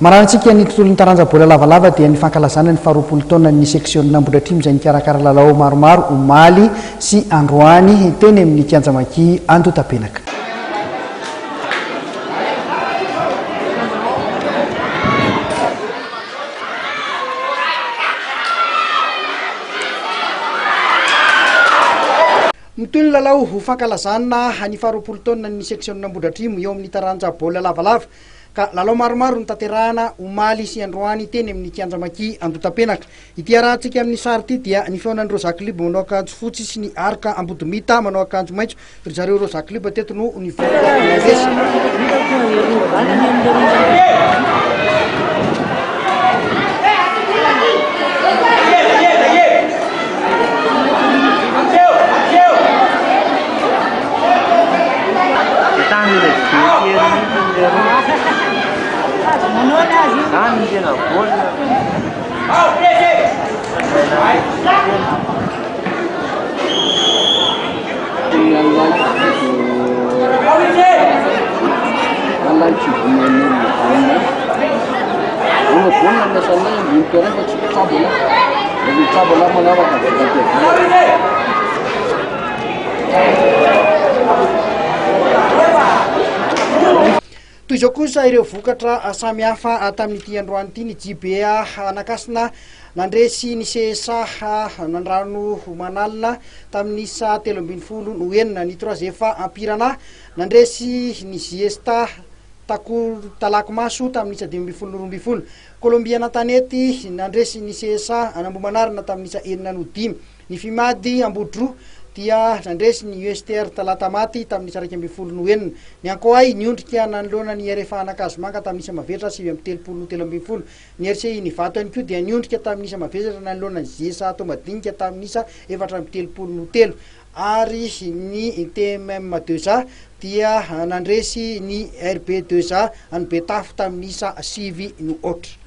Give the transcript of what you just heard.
Marantsika ny tontolon'ny taranja bola lavalava dia ny fankalazana ny faharoapolo taona ny seksiona Ambohidratrimo izay nikarakara lalao maromaro omaly sy androany teny amin'ny Kianjamaky Andotapenaka. Mitony lalao fankalazana ny faharoapolo taona ny seksiona Ambohidratrimo eo amin'ny taranja bola lavalava ka lalao maromaro ny tanterahana omaly sy androany teny amin'ny Kianjamaky Andotapenaka. Ity arahantsika amin'ny sary ity dia ny feonan'ny Rosaklibo manao akanjo fotsy sy ny Arka Ambodimita manao akanjo maitso. Ry zareo Rosaklibo teto no ny toy izao kosa ireo vokatra samy hafa tamin'ity androany ity ny JBA Anakasina nandresy ny CSA nandrano manalina tamin'ny isa 3 no enina ny 3 efa ampirana nandresy ny Ziesta Talaky Maso tamin'ny isa 212. Kolombiana Tanety nandresy ny CSA Anambomanarina tamin'ny isa 4 ny Fimady Ambodro dia nandresy ny USTR Talatamaty tamin'ny isa 214. Ny Ankoay niondrika nanolona ny RFA Anakazomanga tamin'ny isa mavetra 7 ny RCI ny Vato ihany koa dia niondrika tamin'ny isa mavetra nanolona ny Zesa Tomadinika tamin'ny isa 473 ary ny TMM 2A dia nandresy ny RB 2A any Betafo tamin'ny isa 7 no otra.